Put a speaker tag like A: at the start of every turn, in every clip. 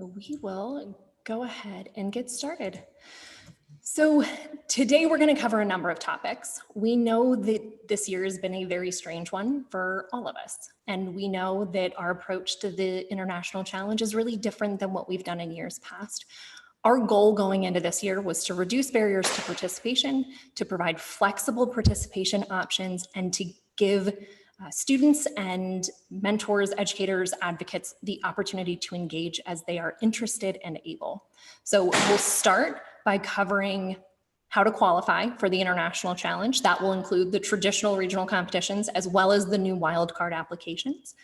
A: We will go ahead and get started. So today we're going to cover a number of topics. We know that this year has been a very strange one for all of us. And we know that our approach to the International Challenge is really different than what we've done in years past. Our goal going into this year was to reduce barriers to participation, to provide flexible participation options, and to give students and mentors, educators, advocates the opportunity to engage as they are interested and able. So we'll start by covering how to qualify for the International Challenge. That will include the traditional regional competitions as well as the new wildcard applications.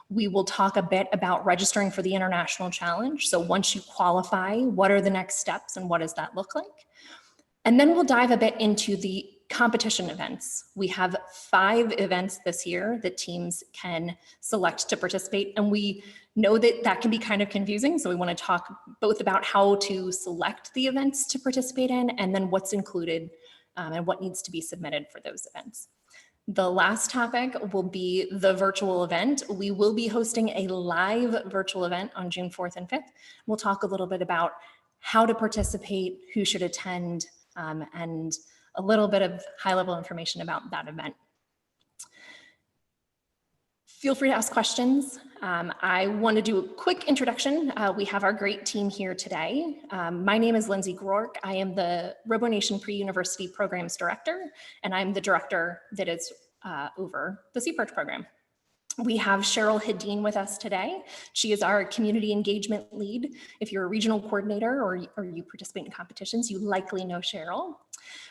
A: We will talk a bit about registering for the International Challenge. So once you qualify, what are the next steps and what does that look like? And then we'll dive a bit into the competition events. We have 5 events this year that teams can select to participate, and we know that that can be kind of confusing. So we want to talk both about how to select the events to participate in and then what's included and what needs to be submitted for those events. The last topic will be the virtual event. We will be hosting a live virtual event on June 4th and 5th. We'll talk a little bit about how to participate, who should attend, and a little bit of high-level information about that event. Feel free to ask questions. I want to do a quick introduction. We have our great team here today. My name is Lindsay Grork. I am the RoboNation Pre-University Programs Director, and I'm the director that is over the SeaPerch program. We have Cheryl Hedin with us today. She is our community engagement lead. If you're a regional coordinator or you participate in competitions, you likely know Cheryl.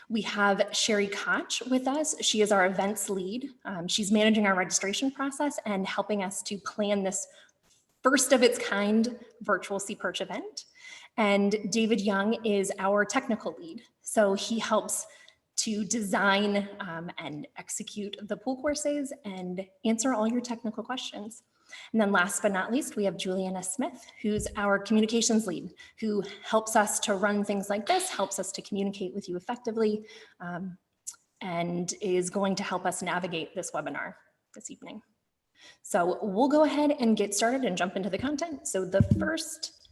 A: We have Sherry Koch with us. She is our events lead. She's managing our registration process and helping us to plan this first of its kind virtual SeaPerch event. And David Young is our technical lead. So he helps to design and execute the pool courses and answer all your technical questions. And then last but not least, we have Juliana Smith, who's our communications lead, who helps us to run things like this, helps us to communicate with you effectively, and is going to help us navigate this webinar this evening. So we'll go ahead and get started and jump into the content. So the first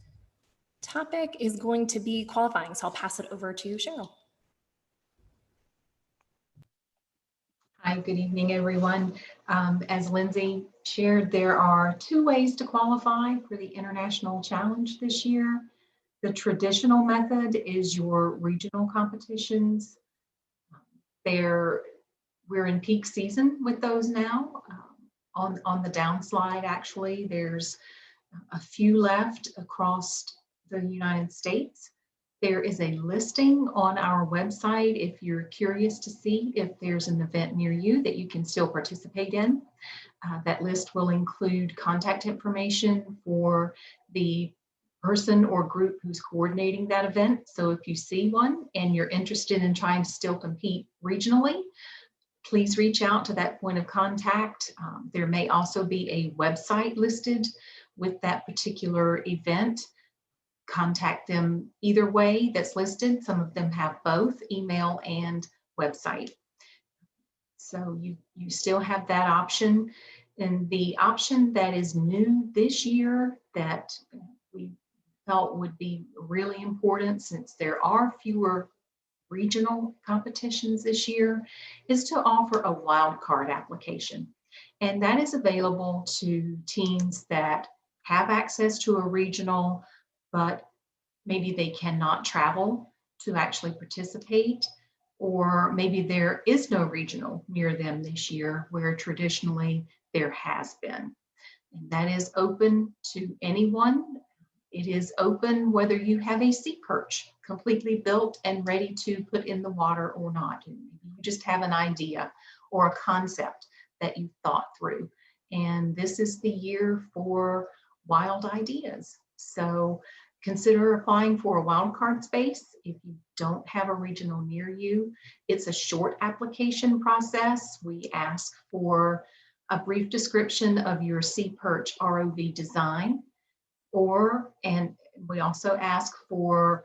A: topic is going to be qualifying. So I'll pass it over to Cheryl.
B: Hi, good evening, everyone. As Lindsay shared, there are 2 ways to qualify for the International Challenge this year. The traditional method is your regional competitions. We're in peak season with those now. On the downslide, actually, there's a few left across the United States. There is a listing on our website if you're curious to see if there's an event near you that you can still participate in. That list will include contact information for the person or group who's coordinating that event. So if you see one and you're interested in trying to still compete regionally, please reach out to that point of contact. There may also be a website listed with that particular event. Contact them either way that's listed. Some of them have both email and website. So you still have that option. And the option that is new this year that we felt would be really important, since there are fewer regional competitions this year, is to offer a wildcard application. And that is available to teams that have access to a regional, but maybe they cannot travel to actually participate, or maybe there is no regional near them this year where traditionally there has been. And that is open to anyone. It is open whether you have a SeaPerch completely built and ready to put in the water or not. You just have an idea or a concept that you've thought through. And this is the year for wild ideas. So consider applying for a wildcard space if you don't have a regional near you. It's a short application process. We ask for a brief description of your SeaPerch ROV design, and we also ask for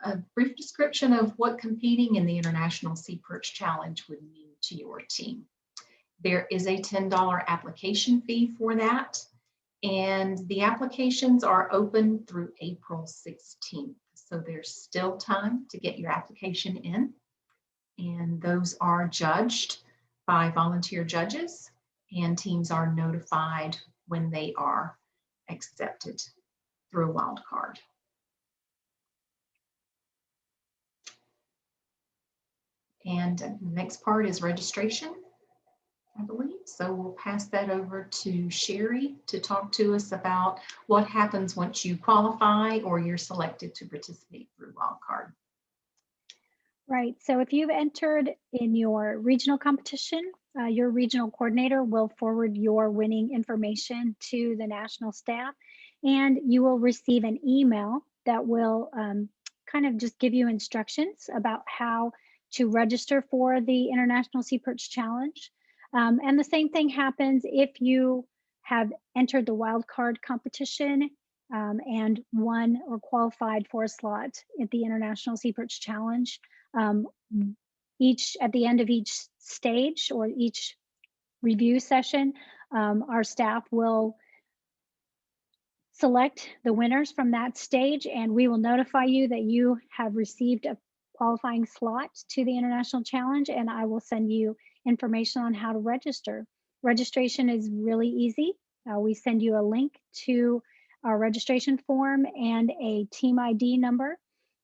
B: a brief description of what competing in the International SeaPerch Challenge would mean to your team. There is a $10 application fee for that. And the applications are open through April 16th. So there's still time to get your application in. And those are judged by volunteer judges, and teams are notified when they are accepted through a wild card. And the next part is registration, I believe. So we'll pass that over to Sherry to talk to us about what happens once you qualify or you're selected to participate through wildcard.
C: Right. So if you've entered in your regional competition, your regional coordinator will forward your winning information to the national staff, and you will receive an email that will kind of just give you instructions about how to register for the International SeaPerch Challenge. And the same thing happens if you have entered the wildcard competition and won or qualified for a slot at the International SeaPerch Challenge. At the end of each stage or each review session, our staff will select the winners from that stage, and we will notify you that you have received a qualifying slot to the International Challenge, and I will send you information on how to register. Registration is really easy. We send you a link to our registration form and a team ID number,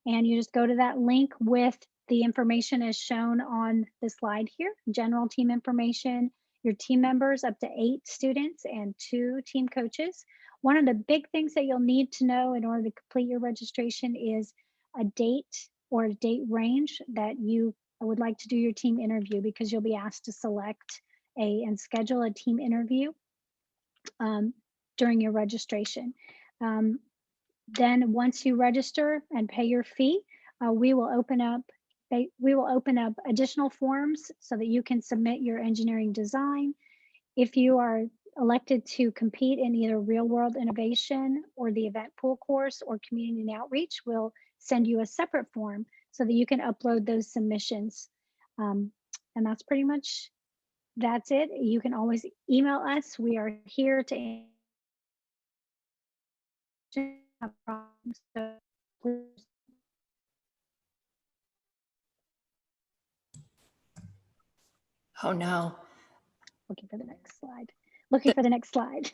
C: and you just go to that link with the information as shown on the slide here: general team information, your team members, up to 8 students, and 2 team coaches. One of the big things that you'll need to know in order to complete your registration is a date or a date range that you would like to do your team interview, because you'll be asked to select and schedule a team interview during your registration. Then once you register and pay your fee, we will open up additional forms so that you can submit your engineering design. If you are elected to compete in either real world innovation or the event pool course or community outreach, we'll send you a separate form so that you can upload those submissions. And that's pretty much, that's it. You can always email us. We are here to answer problems. So please.
A: Oh no.
C: Looking for the next slide. Looking for the next slide.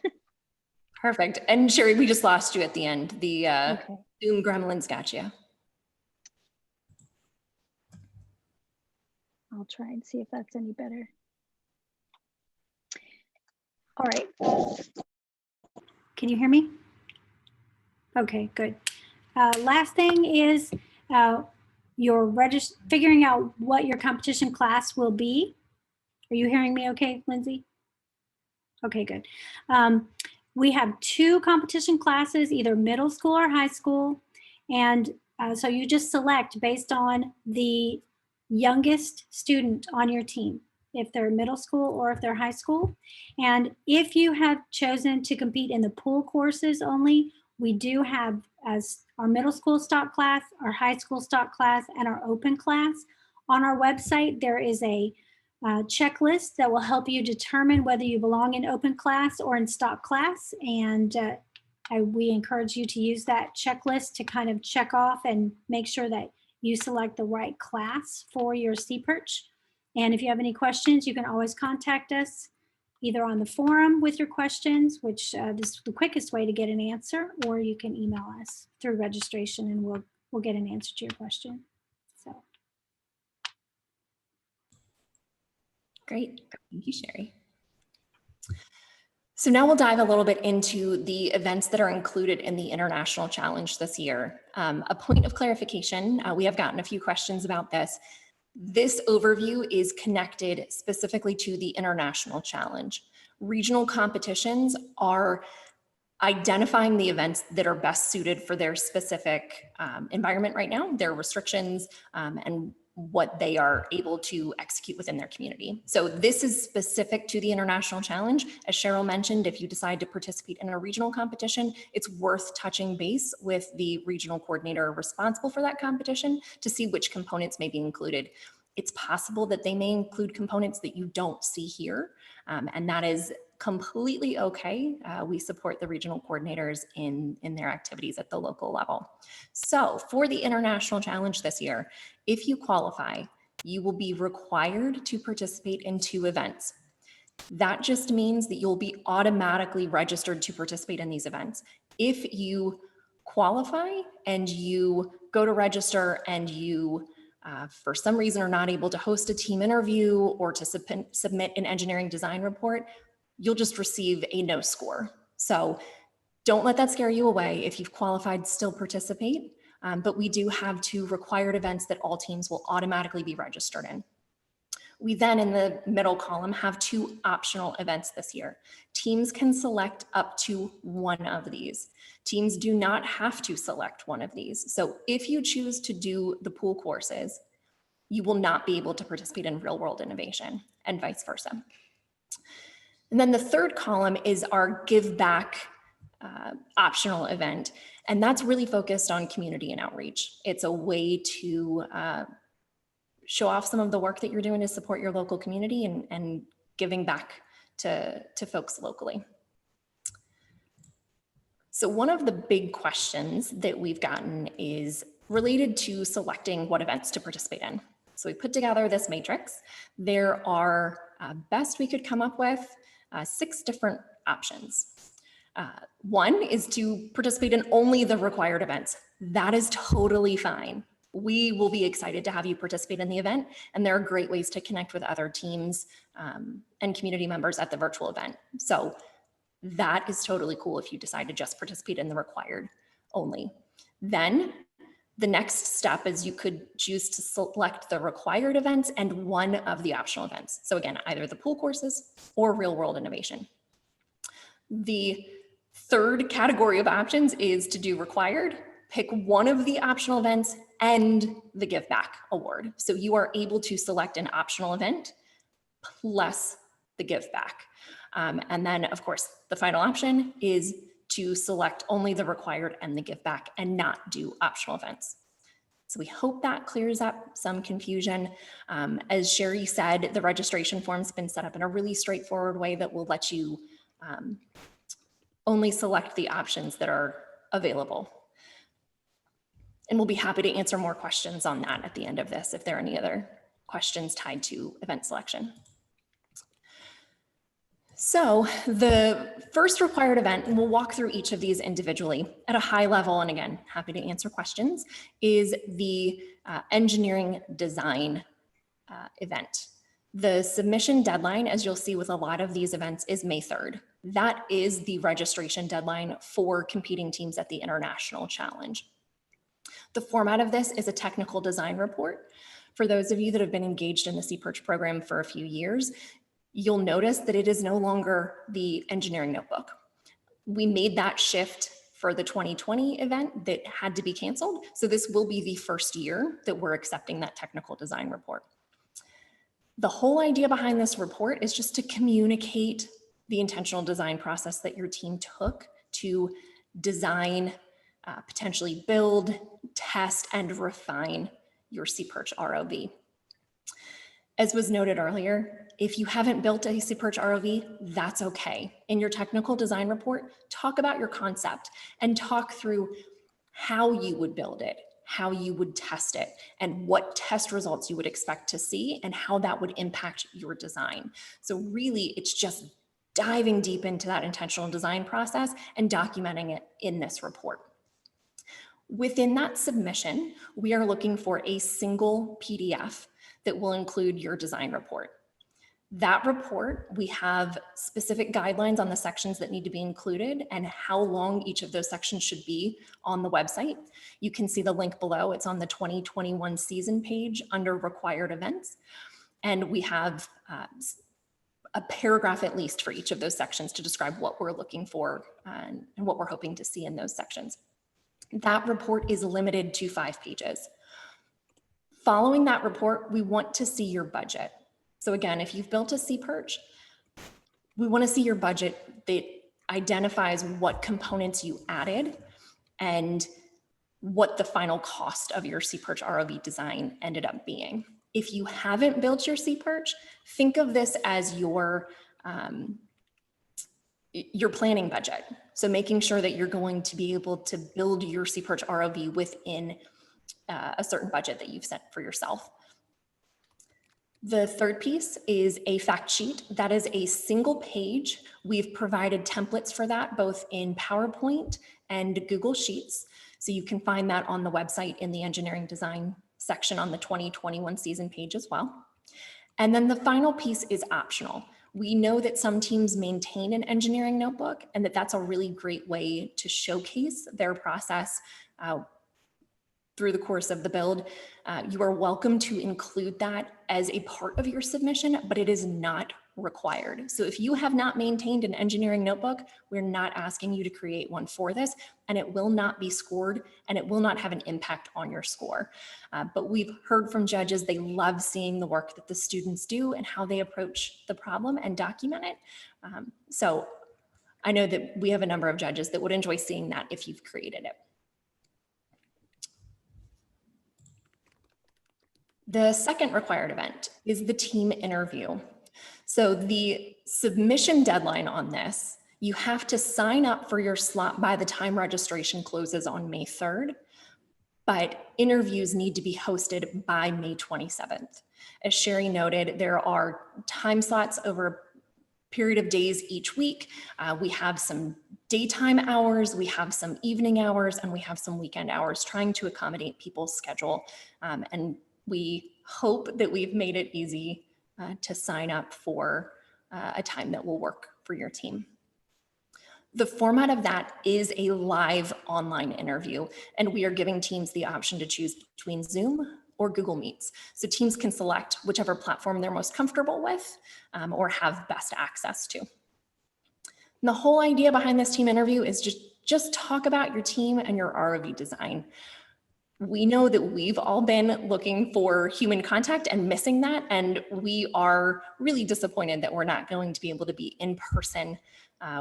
A: Perfect. And Sherry, we just lost you at the end. The
C: Okay.
A: Zoom gremlins got you.
C: I'll try and see if that's any better. All right. Can you hear me? Okay, good. Last thing is figuring out what your competition class will be. Are you hearing me okay, Lindsay? Okay, good. We have 2 competition classes, either middle school or high school. And so you just select based on the youngest student on your team, if they're middle school or if they're high school. And if you have chosen to compete in the pool courses only, we do have as our middle school stock class, our high school stock class, and our open class. On our website, there is a checklist that will help you determine whether you belong in open class or in stock class. And we encourage you to use that checklist to kind of check off and make sure that you select the right class for your SeaPerch. And if you have any questions, you can always contact us either on the forum with your questions, which this is the quickest way to get an answer, or you can email us through registration and we'll get an answer to your question. So.
A: Great. Thank you, Sherry. So now we'll dive a little bit into the events that are included in the International Challenge this year. A point of clarification, we have gotten a few questions about this. This overview is connected specifically to the International Challenge. Regional competitions are identifying the events that are best suited for their specific environment right now, their restrictions, and what they are able to execute within their community. So this is specific to the International Challenge. As Cheryl mentioned, if you decide to participate in a regional competition, it's worth touching base with the regional coordinator responsible for that competition to see which components may be included. It's possible that they may include components that you don't see here, and that is completely okay. We support the regional coordinators in their activities at the local level. So for the International Challenge this year, if you qualify, you will be required to participate in 2 events. That just means that you'll be automatically registered to participate in these events. If you qualify and you go to register and you, for some reason, are not able to host a team interview or to submit an engineering design report, you'll just receive a no score. So don't let that scare you away. If you've qualified, still participate. But we do have 2 required events that all teams will automatically be registered in. We then, in the middle column, have 2 optional events this year. Teams can select up to 1 of these. Teams do not have to select 1 of these. So if you choose to do the pool courses, you will not be able to participate in real world innovation, and vice versa. And then the third column is our give back optional event. And that's really focused on community and outreach. It's a way to show off some of the work that you're doing to support your local community and giving back to folks locally. So one of the big questions that we've gotten is related to selecting what events to participate in. So we put together this matrix. There are, best we could come up with, 6 different options. 1 is to participate in only the required events. That is totally fine. We will be excited to have you participate in the event, and there are great ways to connect with other teams and community members at the virtual event. So that is totally cool if you decide to just participate in the required only. Then the next step is you could choose to select the required events and 1 of the optional events. So again, either the pool courses or real world innovation. The third category of options is to do required, pick 1 of the optional events and the give back award. So you are able to select an optional event plus the give back. And then of course, the final option is to select only the required and the give back and not do optional events. So we hope that clears up some confusion. As Sherry said, the registration form's been set up in a really straightforward way that will let you only select the options that are available. And we'll be happy to answer more questions on that at the end of this if there are any other questions tied to event selection. So the first required event, and we'll walk through each of these individually at a high level, and again, happy to answer questions, is the engineering design event. The submission deadline, as you'll see with a lot of these events, is May 3rd. That is the registration deadline for competing teams at the International Challenge. The format of this is a technical design report. For those of you that have been engaged in the SeaPerch program for a few years, you'll notice that it is no longer the engineering notebook. We made that shift for the 2020 event that had to be canceled. So this will be the first year that we're accepting that technical design report. The whole idea behind this report is just to communicate the intentional design process that your team took to design, potentially build, test, and refine your SeaPerch ROV. As was noted earlier, if you haven't built a SeaPerch ROV, that's okay. In your technical design report, talk about your concept and talk through how you would build it, how you would test it, and what test results you would expect to see and how that would impact your design. So really, it's just diving deep into that intentional design process and documenting it in this report. Within that submission, we are looking for a single PDF that will include your design report. That report, we have specific guidelines on the sections that need to be included and how long each of those sections should be on the website. You can see the link below. It's on the 2021 season page under required events. And we have a paragraph at least for each of those sections to describe what we're looking for and what we're hoping to see in those sections. That report is limited to 5 pages. Following that report, we want to see your budget. So again, if you've built a SeaPerch, we want to see your budget that identifies what components you added and what the final cost of your SeaPerch ROV design ended up being. If you haven't built your SeaPerch, think of this as your your planning budget. So making sure that you're going to be able to build your SeaPerch ROV within a certain budget that you've set for yourself. The third piece is a fact sheet. That is a single page. We've provided templates for that both in PowerPoint and Google Sheets. So you can find that on the website in the engineering design section on the 2021 season page as well. And then the final piece is optional. We know that some teams maintain an engineering notebook and that that's a really great way to showcase their process through the course of the build. You are welcome to include that as a part of your submission, but it is not required. So if you have not maintained an engineering notebook, we're not asking you to create one for this, and it will not be scored and it will not have an impact on your score. But we've heard from judges, they love seeing the work that the students do and how they approach the problem and document it. So I know that we have a number of judges that would enjoy seeing that if you've created it. The second required event is the team interview. So the submission deadline on this, you have to sign up for your slot by the time registration closes on May 3rd, but interviews need to be hosted by May 27th. As Sherry noted, there are time slots over a period of days each week. We have some daytime hours, we have some evening hours, and we have some weekend hours trying to accommodate people's schedule. And we hope that we've made it easy to sign up for a time that will work for your team. The format of that is a live online interview, and we are giving teams the option to choose between Zoom or Google Meets. So teams can select whichever platform they're most comfortable with or have best access to. And the whole idea behind this team interview is just talk about your team and your ROV design. We know that we've all been looking for human contact and missing that, and we are really disappointed that we're not going to be able to be in person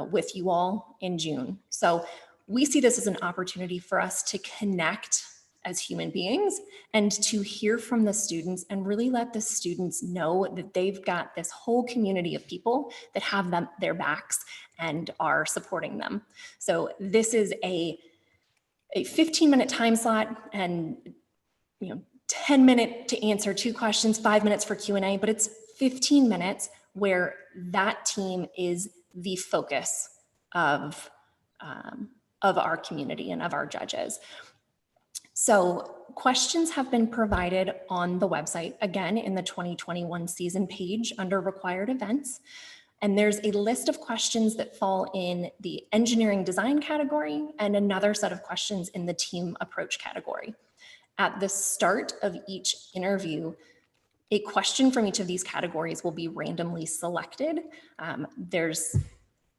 A: with you all in June. So we see this as an opportunity for us to connect as human beings and to hear from the students and really let the students know that they've got this whole community of people that have their backs and are supporting them. So this is a 15-minute time slot and 10-minute to answer 2 questions, 5 minutes for Q&A, but it's 15 minutes where that team is the focus of our community and of our judges. So questions have been provided on the website, again, in the 2021 season page under required events. And there's a list of questions that fall in the engineering design category and another set of questions in the team approach category. At the start of each interview, a question from each of these categories will be randomly selected. There's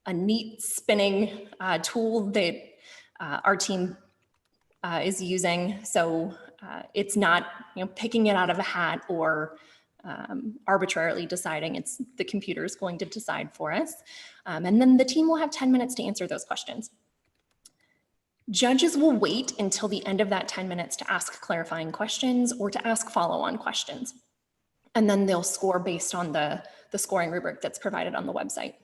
A: a neat spinning tool that our team is using. So it's not picking it out of a hat or arbitrarily deciding. It's the computer is going to decide for us. And then the team will have 10 minutes to answer those questions. Judges will wait until the end of that 10 minutes to ask clarifying questions or to ask follow-on questions. And then they'll score based on the scoring rubric that's provided on the website.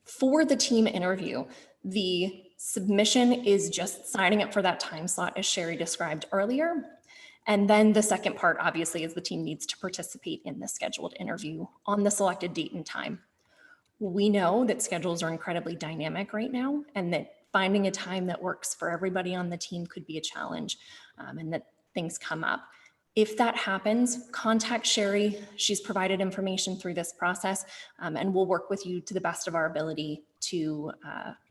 A: For the team interview, the submission is just signing up for that time slot as Sherry described earlier. And then the second part, obviously, is the team needs to participate in the scheduled interview on the selected date and time. We know that schedules are incredibly dynamic right now and that finding a time that works for everybody on the team could be a challenge and that things come up. If that happens, contact Sherry. She's provided information through this process and we'll work with you to the best of our ability to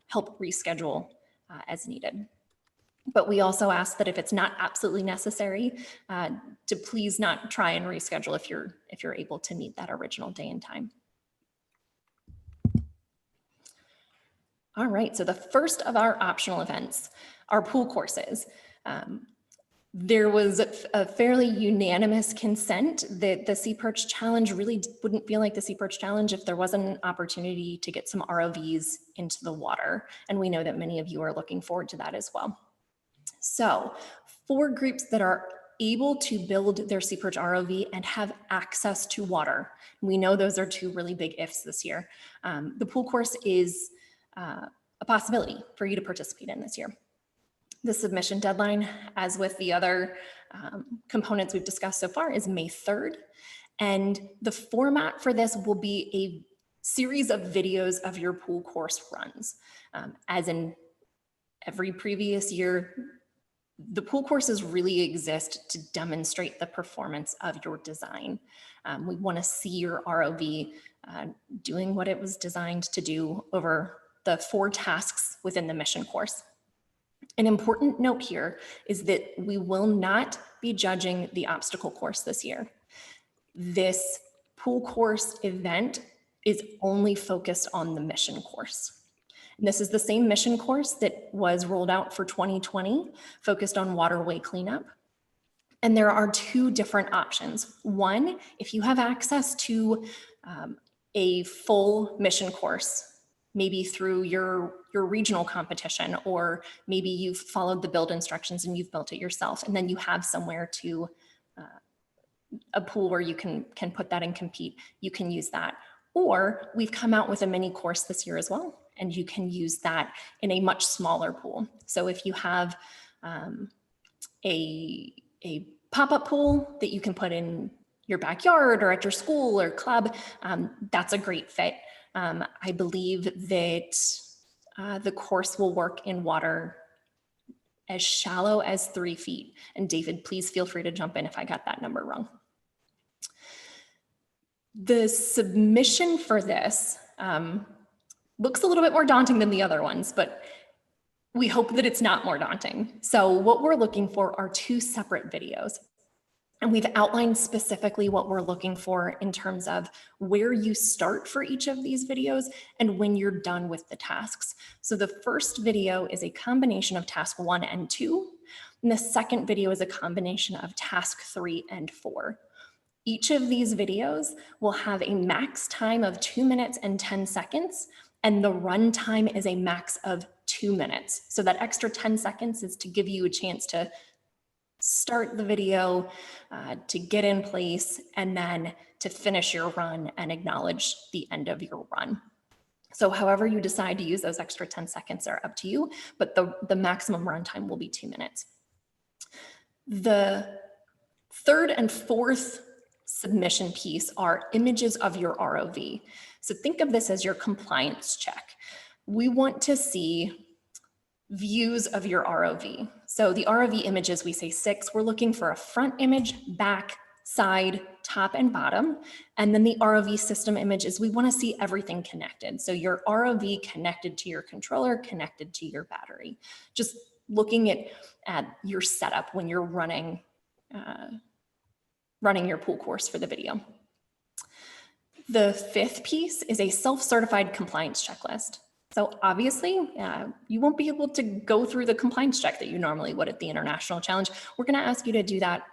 A: help reschedule as needed. But we also ask that if it's not absolutely necessary, to please not try and reschedule if you're able to meet that original day and time. All right, so the first of our optional events are pool courses. There was a fairly unanimous consent that the SeaPerch Challenge really wouldn't feel like the SeaPerch Challenge if there wasn't an opportunity to get some ROVs into the water. And we know that many of you are looking forward to that as well. So for groups that are able to build their SeaPerch ROV and have access to water. We know those are two really big ifs this year. The pool course is a possibility for you to participate in this year. The submission deadline, as with the other components we've discussed so far, is May 3rd. And the format for this will be a series of videos of your pool course runs. As in every previous year, the pool courses really exist to demonstrate the performance of your design. We want to see your ROV doing what it was designed to do over the 4 tasks within the mission course. An important note here is that we will not be judging the obstacle course this year. This pool course event is only focused on the mission course. And this is the same mission course that was rolled out for 2020, focused on waterway cleanup. And there are 2 different options. One, if you have access to a full mission course, maybe through your regional competition, or maybe you've followed the build instructions and you've built it yourself, and then you have somewhere to a pool where you can put that and compete, you can use that. Or we've come out with a mini course this year as well, and you can use that in a much smaller pool. So if you have a pop-up pool that you can put in your backyard or at your school or club, that's a great fit. I believe that the course will work in water as shallow as 3 feet. And David, please feel free to jump in if I got that number wrong. The submission for this looks a little bit more daunting than the other ones, but we hope that it's not more daunting. So what we're looking for are 2 separate videos. And we've outlined specifically what we're looking for in terms of where you start for each of these videos and when you're done with the tasks. So the first video is a combination of task 1 and 2. And the second video is a combination of task 3 and 4. Each of these videos will have a max time of 2 minutes and 10 seconds, and the run time is a max of 2 minutes. So that extra 10 seconds is to give you a chance to start the video, to get in place, and then to finish your run and acknowledge the end of your run. So however you decide to use those extra 10 seconds are up to you, but the maximum run time will be 2 minutes. The third and fourth submission piece are images of your ROV. So think of this as your compliance check. We want to see views of your ROV. So the ROV images, we say 6, we're looking for a front image, back, side, top, and bottom. And then the ROV system images, we want to see everything connected. So your ROV connected to your controller, connected to your battery. Just looking at your setup when you're running your pool course for the video. The 5th piece is a self-certified compliance checklist. So obviously, you won't be able to go through the compliance check that you normally would at the International Challenge. We're going to ask you to do that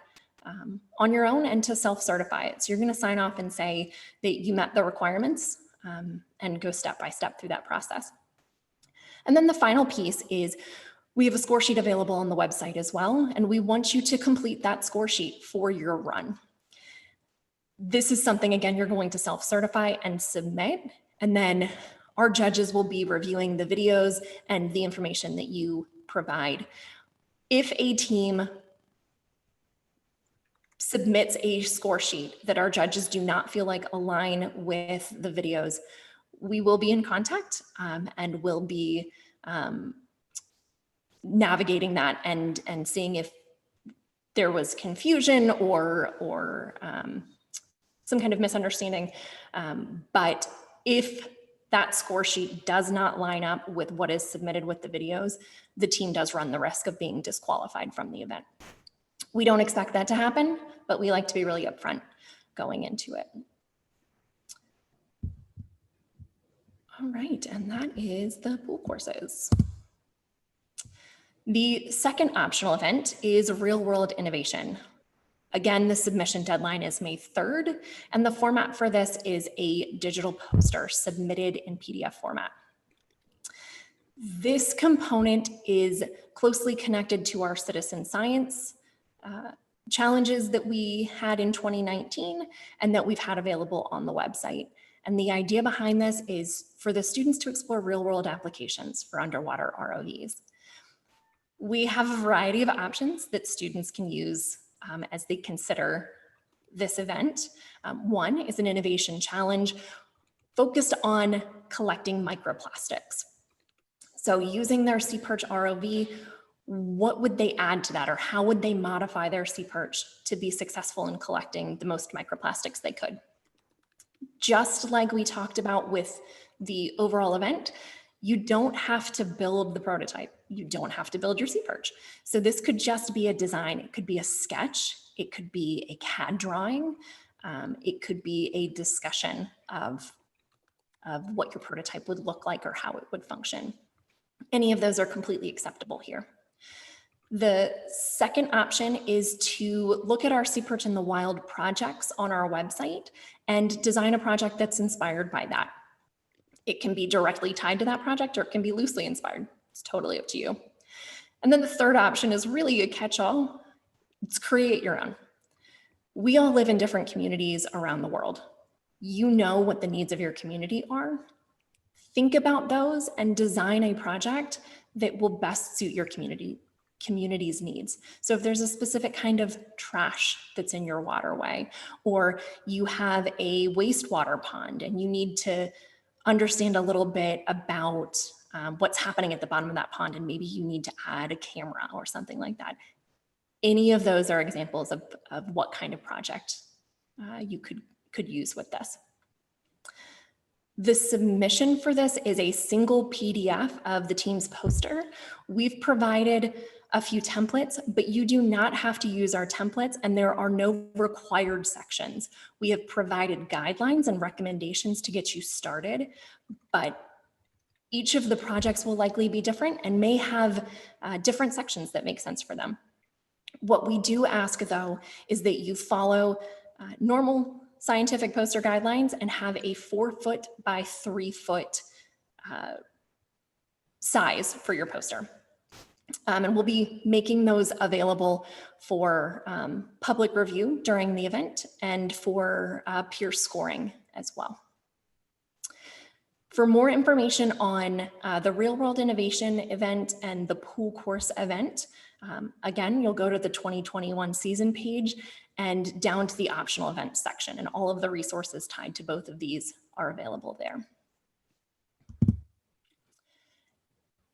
A: on your own and to self-certify it. So you're going to sign off and say that you met the requirements and go step by step through that process. And then the final piece is we have a score sheet available on the website as well, and we want you to complete that score sheet for your run. This is something, again, you're going to self-certify and submit, and then our judges will be reviewing the videos and the information that you provide. If a team submits a score sheet that our judges do not feel like align with the videos, we will be in contact and we'll be navigating that and seeing if there was confusion or some kind of misunderstanding. But if that score sheet does not line up with what is submitted with the videos, the team does run the risk of being disqualified from the event. We don't expect that to happen, but we like to be really upfront going into it. All right, and that is the pool courses. The second optional event is real world innovation. Again, the submission deadline is May 3rd, and the format for this is a digital poster submitted in PDF format. This component is closely connected to our citizen science challenges that we had in 2019 and that we've had available on the website. And the idea behind this is for the students to explore real-world applications for underwater ROVs. We have a variety of options that students can use as they consider this event. One is an innovation challenge focused on collecting microplastics. So using their SeaPerch ROV, what would they add to that, or how would they modify their SeaPerch to be successful in collecting the most microplastics they could? Just like we talked about with the overall event, you don't have to build the prototype. You don't have to build your SeaPerch. So this could just be a design. It could be a sketch. It could be a CAD drawing. It could be a discussion of what your prototype would look like or how it would function. Any of those are completely acceptable here. The second option is to look at our SeaPerch in the Wild projects on our website and design a project that's inspired by that. It can be directly tied to that project or it can be loosely inspired. It's totally up to you. And then the third option is really a catch-all. It's create your own. We all live in different communities around the world. You know what the needs of your community are. Think about those and design a project that will best suit your community's needs. So if there's a specific kind of trash that's in your waterway, or you have a wastewater pond and you need to understand a little bit about what's happening at the bottom of that pond, and maybe you need to add a camera or something like that. Any of those are examples of what kind of project you could use with this. The submission for this is a single PDF of the team's poster. We've provided a few templates, but you do not have to use our templates, and there are no required sections. We have provided guidelines and recommendations to get you started, but each of the projects will likely be different and may have different sections that make sense for them. What we do ask, though, is that you follow normal scientific poster guidelines and have a 4-foot by 3-foot size for your poster. And we'll be making those available for public review during the event and for peer scoring as well. For more information on the Real World Innovation event and the pool course event, again, you'll go to the 2021 season page and down to the optional events section, and all of the resources tied to both of these are available there.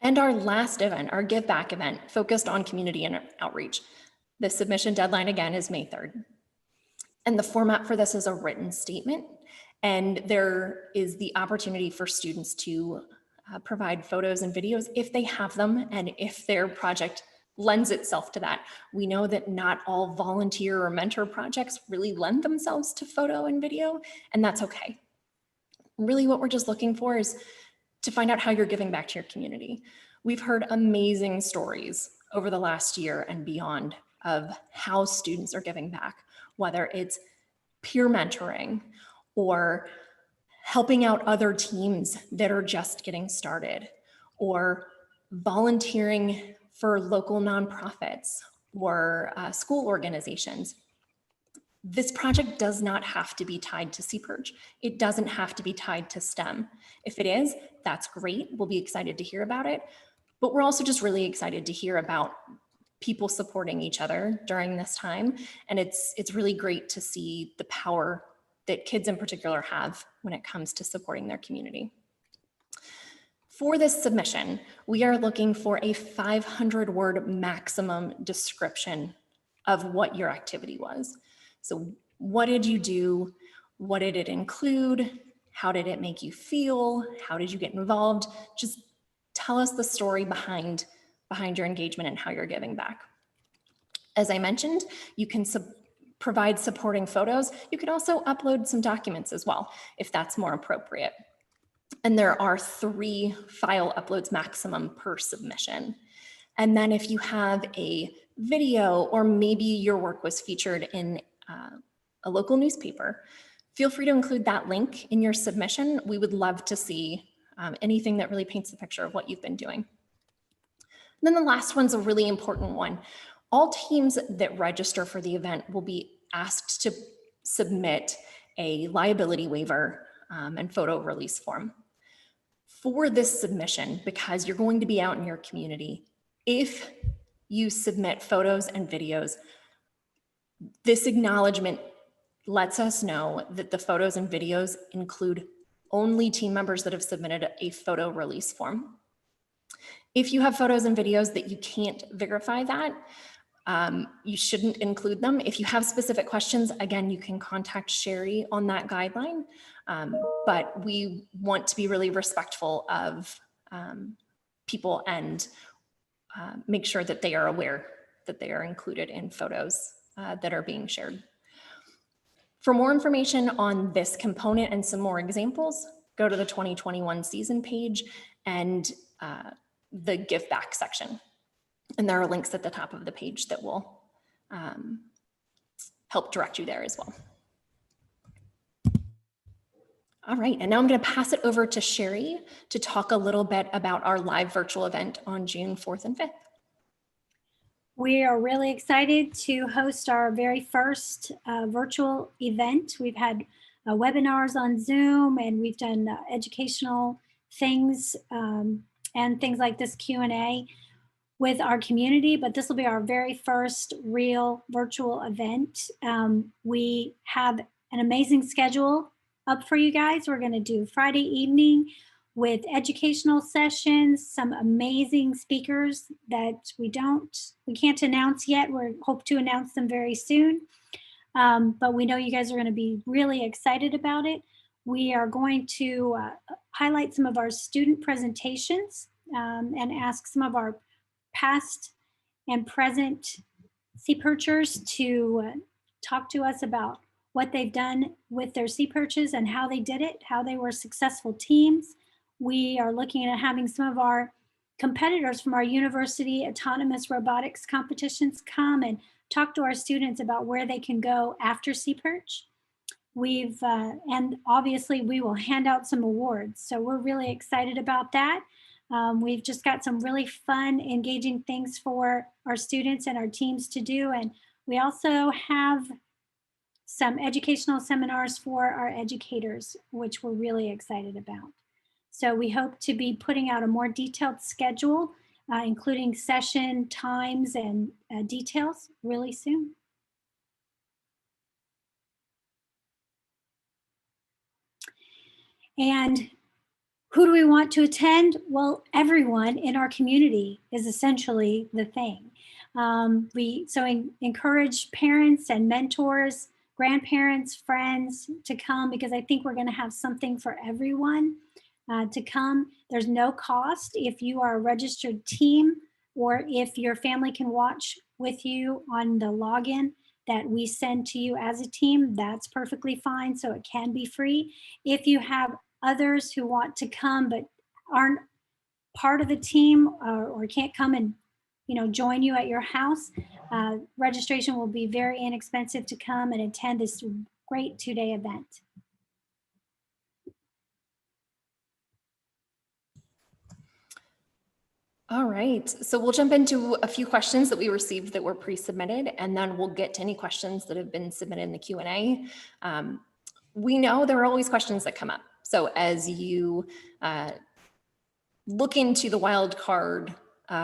A: And our last event, our Give Back event, focused on community and outreach. The submission deadline again is May 3rd. And the format for this is a written statement, and there is the opportunity for students to provide photos and videos if they have them and if their project lends itself to that. We know that not all volunteer or mentor projects really lend themselves to photo and video, and that's okay. Really what we're just looking for is to find out how you're giving back to your community. We've heard amazing stories over the last year and beyond of how students are giving back, whether it's peer mentoring or helping out other teams that are just getting started, or volunteering for local nonprofits or school organizations. This project does not have to be tied to SeaPerch. It doesn't have to be tied to STEM. If it is, that's great. We'll be excited to hear about it. But we're also just really excited to hear about people supporting each other during this time. And it's really great to see the power that kids in particular have when it comes to supporting their community. For this submission, we are looking for a 500-word maximum description of what your activity was. So what did you do? What did it include? How did it make you feel? How did you get involved? Just tell us the story behind your engagement and how you're giving back. As I mentioned, you can provide supporting photos. You could also upload some documents as well, if that's more appropriate. And there are 3 file uploads maximum per submission. And then if you have a video, or maybe your work was featured in a local newspaper, feel free to include that link in your submission. We would love to see anything that really paints the picture of what you've been doing. And then the last one's a really important one. all teams that register for the event will be asked to submit a liability waiver and photo release form. For this submission, because you're going to be out in your community, if you submit photos and videos, this acknowledgement lets us know that the photos and videos include only team members that have submitted a photo release form. If you have photos and videos that you can't verify that, you shouldn't include them. If you have specific questions, again, you can contact Sherry on that guideline. But we want to be really respectful of people and make sure that they are aware that they are included in photos that are being shared. For more information on this component and some more examples, go to the 2021 season page and the give back section. And there are links at the top of the page that will help direct you there as well. All right, and now I'm going to pass it over to Sherry to talk a little bit about our live virtual event on June 4th and 5th.
C: We are really excited to host our very first virtual event. We've had webinars on Zoom, and we've done educational things and things like this Q&A with our community, but this will be our very first real virtual event. We have an amazing schedule up for you guys. We're going to do Friday evening with educational sessions, some amazing speakers that we can't announce yet. We hope to announce them very soon. But we know you guys are going to be really excited about it. We are going to highlight some of our student presentations and ask some of our past and present SeaPerchers to talk to us about what they've done with their SeaPerches and how they did it, how they were successful teams. We are looking at having some of our competitors from our university autonomous robotics competitions come and talk to our students about where they can go after SeaPerch. And obviously we will hand out some awards. So we're really excited about that. We've just got some really fun, engaging things for our students and our teams to do. And we also have some educational seminars for our educators, which we're really excited about. So we hope to be putting out a more detailed schedule, including session times and details really soon. And who do we want to attend? Well, everyone in our community is essentially the thing. We encourage parents and mentors, grandparents, friends to come, because I think we're going to have something for everyone to come. There's no cost if you are a registered team, or if your family can watch with you on the login that we send to you as a team, that's perfectly fine. So it can be free. If you have others who want to come but aren't part of the team or can't come and join you at your house, registration will be very inexpensive to come and attend this great 2-day event.
A: All right, so we'll jump into a few questions that we received that were pre-submitted, and then we'll get to any questions that have been submitted in the Q&A. We know there are always questions that come up. So as you look into the wildcard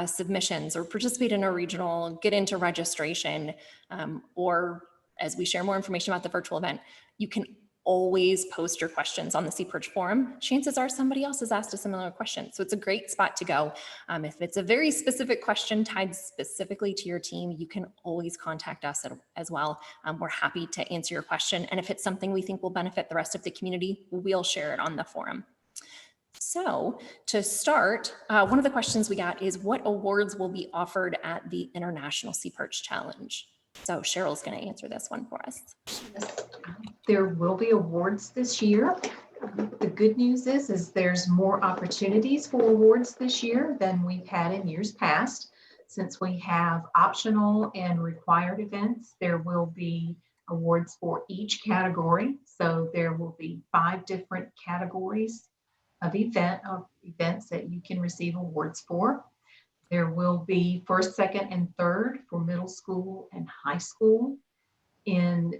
A: submissions or participate in a regional, get into registration, or as we share more information about the virtual event, you can always post your questions on the SeaPerch forum. Chances are somebody else has asked a similar question. So it's a great spot to go. If it's a very specific question tied specifically to your team, you can always contact us as well. We're happy to answer your question. And if it's something we think will benefit the rest of the community, we'll share it on the forum. So to start, one of the questions we got is, what awards will be offered at the International SeaPerch Challenge? So Cheryl's going to answer this one for us.
B: There will be awards this year. The good news is there's more opportunities for awards this year than we've had in years past. Since we have optional and required events, there will be awards for each category. So there will be 5 different categories of events that you can receive awards for. There will be first, second, and third for middle school and high school in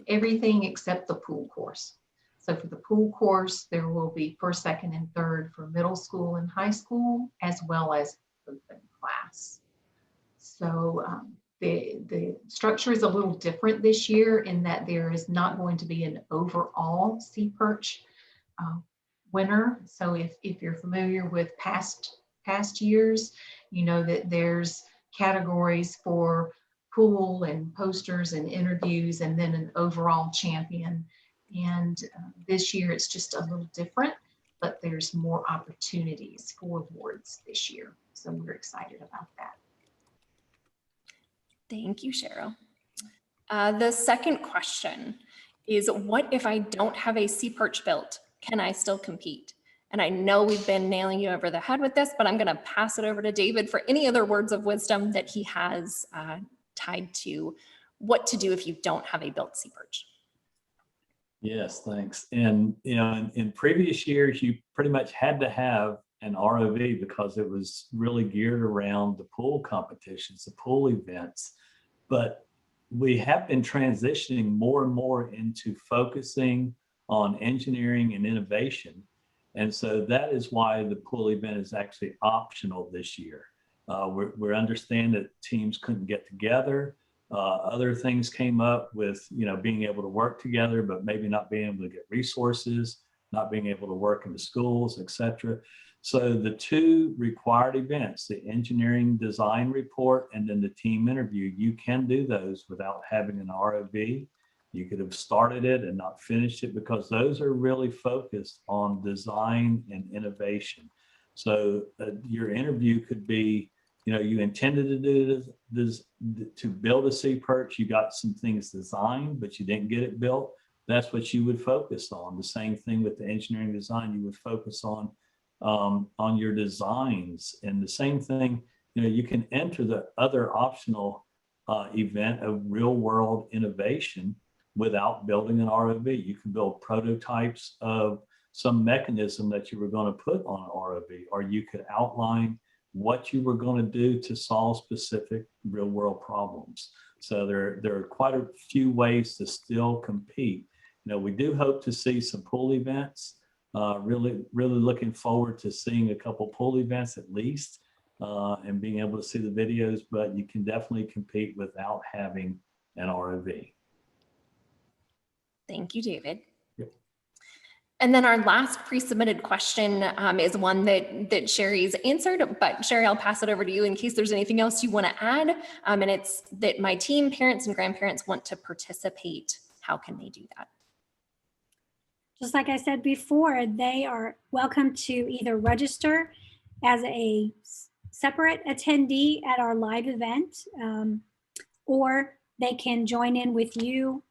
B: everything except the pool course. So for the pool course, there will be first, second, and third for middle school and high school, as well as open class. So the structure is a little different this year in that there is not going to be an overall SeaPerch winner. So if you're familiar with past years, you know that there's categories for pool and posters and interviews, and then an overall champion. And this year it's just a little different, but there's more opportunities for awards this year. So we're excited about that.
A: Thank you, Cheryl. The second question is, what if I don't have a SeaPerch built? Can I still compete? And I know we've been nailing you over the head with this, but I'm going to pass it over to David for any other words of wisdom that he has tied to what to do if you don't have a built SeaPerch.
D: Yes, thanks. And in previous years, you pretty much had to have an ROV because it was really geared around the pool competitions, the pool events. But we have been transitioning more and more into focusing on engineering and innovation. And so that is why the pool event is actually optional this year. We understand that teams couldn't get together. Other things came up with, being able to work together, but maybe not being able to get resources, not being able to work in the schools, et cetera. So the two required events, the engineering design report and then the team interview, you can do those without having an ROV. You could have started it and not finished it because those are really focused on design and innovation. So your interview could be, you intended to do this to build a SeaPerch, you got some things designed, but you didn't get it built. That's what you would focus on. The same thing with the engineering design, you would focus on your designs. And the same thing, you can enter the other optional event of real world innovation without building an ROV. You can build prototypes of some mechanism that you were going to put on an ROV, or you could outline what you were going to do to solve specific real world problems. So there are quite a few ways to still compete. We do hope to see some pool events. Really looking forward to seeing a couple pool events at least, and being able to see the videos, but you can definitely compete without having an ROV.
A: Thank you, David.
D: Yep.
A: And then our last pre-submitted question is one that Sherry's answered, but Sherry, I'll pass it over to you in case there's anything else you want to add. And it's that my team, parents and grandparents want to participate. How can they do that?
C: Just like I said before, they are welcome to either register as a separate attendee at our live event, or they can join in with you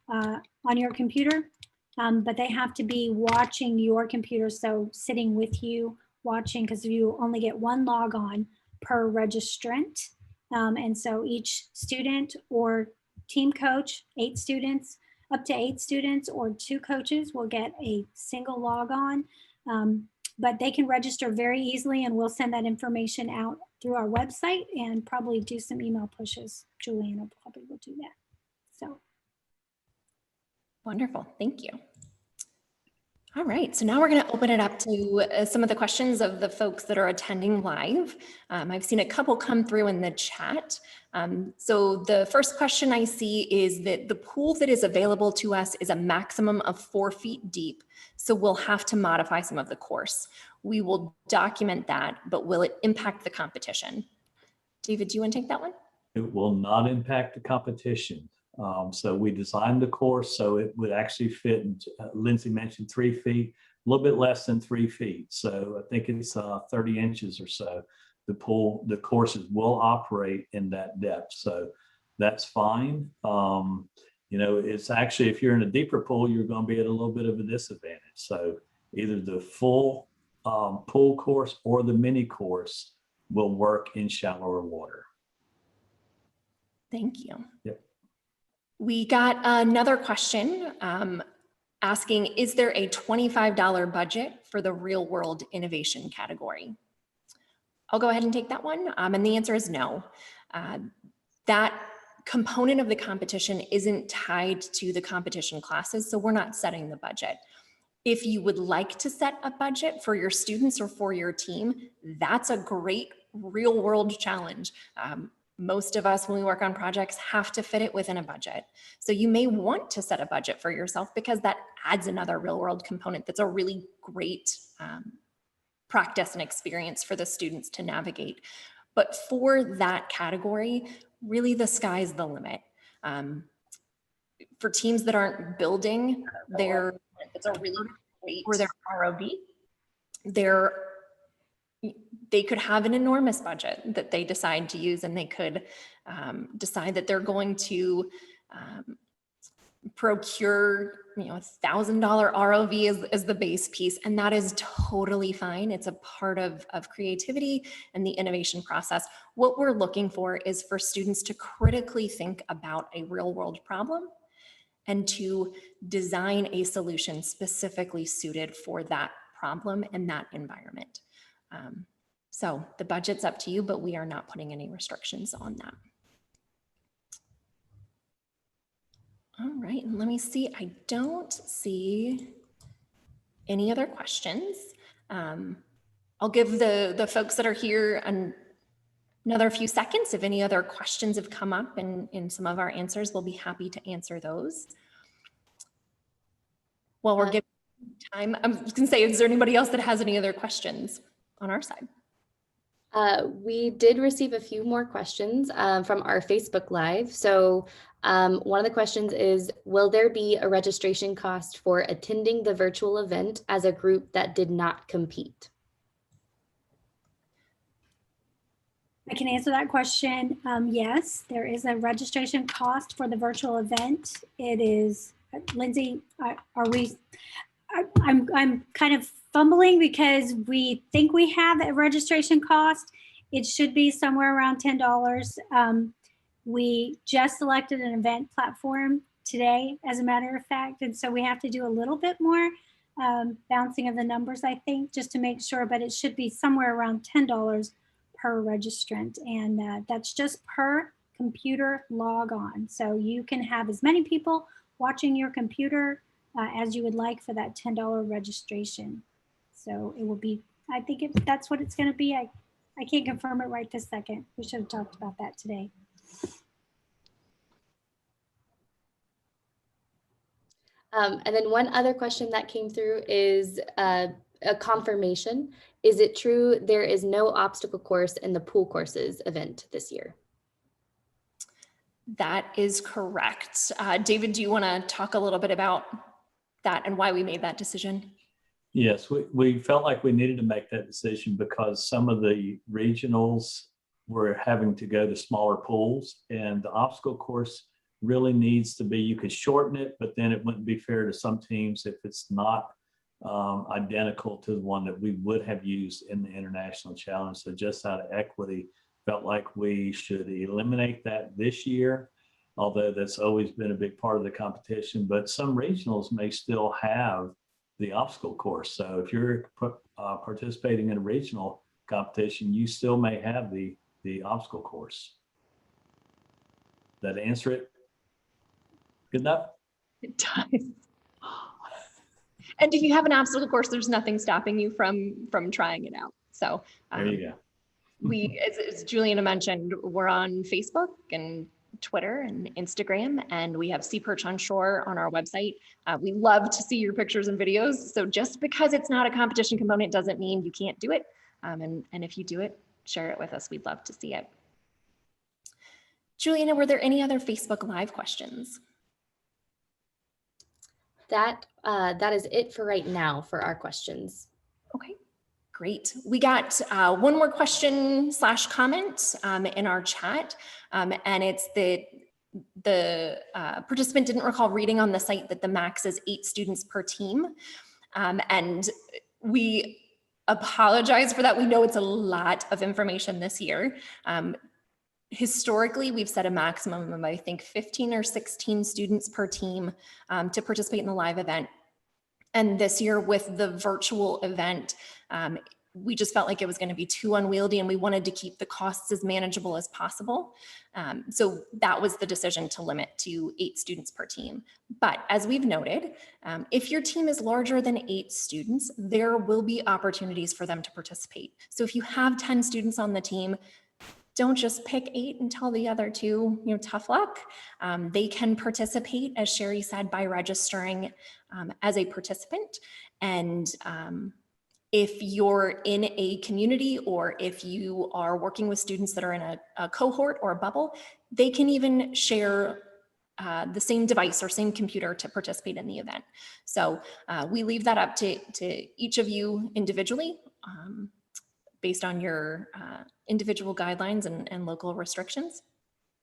C: on your computer, but they have to be watching your computer, so sitting with you watching, because you only get one log on per registrant. And so each student or team coach, 8 students, up to 8 students or 2 coaches will get a single log on, but they can register very easily, and we'll send that information out through our website and probably do some email pushes. Juliana probably will do that. So.
A: Wonderful, thank you. All right, so now we're going to open it up to some of the questions of the folks that are attending live. I've seen a couple come through in the chat. So the first question I see is that the pool that is available to us is a maximum of 4 feet deep, so we'll have to modify some of the course. We will document that, but will it impact the competition? David, do you want to take that one?
D: It will not impact the competition. So we designed the course so it would actually fit, Lindsay mentioned 3 feet, a little bit less than 3 feet. So I think it's 30 inches or so. The courses will operate in that depth. So that's fine. It's actually, if you're in a deeper pool, you're going to be at a little bit of a disadvantage. So either the full pool course or the mini course will work in shallower water.
A: Thank you.
D: Yep.
A: We got another question asking, is there a $25 budget for the real world innovation category? I'll go ahead and take that one. And the answer is no. That component of the competition isn't tied to the competition classes, so we're not setting the budget. If you would like to set a budget for your students or for your team, that's a great real world challenge. Most of us, when we work on projects, have to fit it within a budget. So you may want to set a budget for yourself because that adds another real world component that's a really great practice and experience for the students to navigate. But for that category, really the sky's the limit. For teams that aren't building it's a really great for their ROV, they could have an enormous budget that they decide to use, and they could decide that they're going to procure, $1,000 ROV as the base piece, and that is totally fine. It's a part of creativity and the innovation process. What we're looking for is for students to critically think about a real world problem and to design a solution specifically suited for that problem and that environment. So the budget's up to you, but we are not putting any restrictions on that. All right, and let me see. I don't see any other questions. I'll give the folks that are here another few seconds. If any other questions have come up in some of our answers, we'll be happy to answer those. While we're giving time, I'm just gonna say, is there anybody else that has any other questions on our side?
E: We did receive a few more questions from our Facebook Live. So one of the questions is, will there be a registration cost for attending the virtual event as a group that did not compete?
C: I can answer that question. Yes, there is a registration cost for the virtual event. It is, Lindsay, I'm kind of fumbling because we think we have a registration cost. It should be somewhere around $10. We just selected an event platform today, as a matter of fact, and so we have to do a little bit more bouncing of the numbers, I think, just to make sure, but it should be somewhere around $10 per registrant, and that's just per computer log on. So you can have as many people watching your computer as you would like for that $10 registration. So it will be, I think that's what it's going to be. I can't confirm it right this second. We should have talked about that today.
E: And then one other question that came through is a confirmation. Is it true there is no obstacle course in the pool courses event this year?
A: That is correct. David, do you want to talk a little bit about that and why we made that decision?
D: Yes, we felt like we needed to make that decision because some of the regionals were having to go to smaller pools, and the obstacle course really needs to be, you could shorten it, but then it wouldn't be fair to some teams if it's not identical to the one that we would have used in the international challenge. So just out of equity, felt like we should eliminate that this year, although that's always been a big part of the competition. But some regionals may still have the obstacle course. So if you're participating in a regional competition, you still may have the obstacle course. That answer it? Good enough?
A: It does. And if you have an obstacle course, there's nothing stopping you from trying it out. So
D: There you go.
A: we, as Juliana mentioned, we're on Facebook and Twitter and Instagram, and we have SeaPerch on Shore on our website. We love to see your pictures and videos. So just because it's not a competition component doesn't mean you can't do it. And if you do it, share it with us. We'd love to see it. Juliana, were there any other Facebook Live questions?
E: That is it for right now for our questions.
A: Okay, great. We got one more question / comment in our chat, and it's that the participant didn't recall reading on the site that the max is 8 students per team. And we apologize for that. We know it's a lot of information this year. Historically, we've set a maximum of, I think, 15 or 16 students per team to participate in the live event. And this year with the virtual event, we just felt like it was going to be too unwieldy, and we wanted to keep the costs as manageable as possible. So that was the decision to limit to 8 students per team. But as we've noted, if your team is larger than 8 students, there will be opportunities for them to participate. So if you have 10 students on the team, don't just pick 8 and tell the other 2, tough luck. They can participate, as Sherry said, by registering as a participant. And if you're in a community, or if you are working with students that are in a cohort or a bubble, they can even share the same device or same computer to participate in the event. So we leave that up to each of you individually, based on your individual guidelines and local restrictions.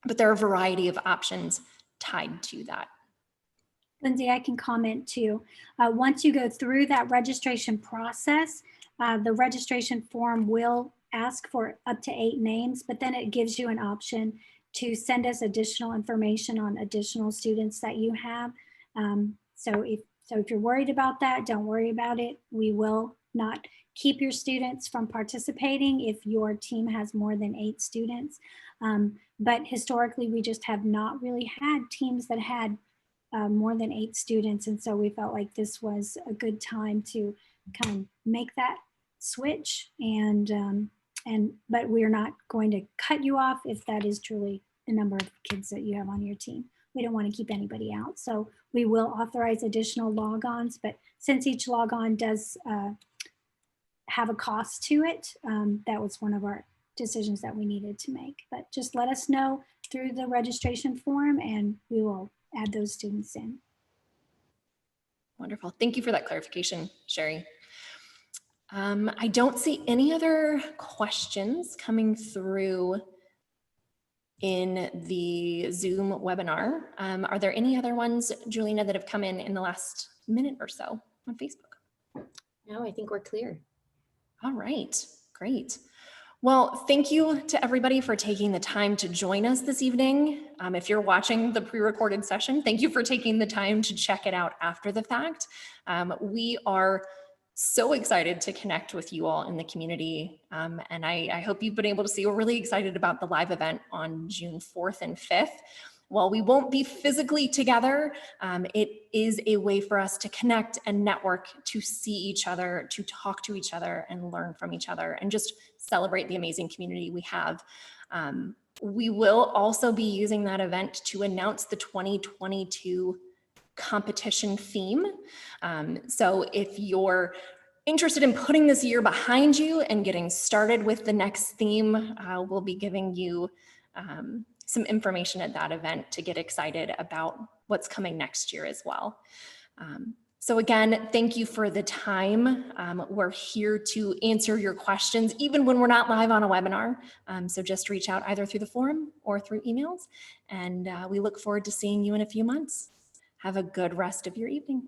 A: But there are a variety of options tied to that.
C: Lindsay, I can comment too. Once you go through that registration process, the registration form will ask for up to 8 names, but then it gives you an option to send us additional information on additional students that you have. So if you're worried about that, don't worry about it. We will not keep your students from participating if your team has more than 8 students. But historically, we just have not really had teams that had more than 8 students. And so we felt like this was a good time to kind of make that switch. But we're not going to cut you off if that is truly the number of kids that you have on your team. We don't want to keep anybody out. So we will authorize additional logons, but since each logon does have a cost to it, that was one of our decisions that we needed to make. But just let us know through the registration form and we will add those students in.
A: Wonderful. Thank you for that clarification, Sherry. I don't see any other questions coming through in the Zoom webinar. Are there any other ones, Julina, that have come in the last minute or so on Facebook?
E: No, I think we're clear.
A: All right, great. Well, thank you to everybody for taking the time to join us this evening. If you're watching the pre-recorded session, thank you for taking the time to check it out after the fact. We are so excited to connect with you all in the community. And I hope you've been able to see, we're really excited about the live event on June 4th and 5th. While we won't be physically together, it is a way for us to connect and network, to see each other, to talk to each other and learn from each other and just celebrate the amazing community we have. We will also be using that event to announce the 2022 competition theme. So if you're interested in putting this year behind you and getting started with the next theme, we'll be giving you some information at that event to get excited about what's coming next year as well. So again, thank you for the time. We're here to answer your questions, even when we're not live on a webinar. So just reach out either through the forum or through emails. And we look forward to seeing you in a few months. Have a good rest of your evening.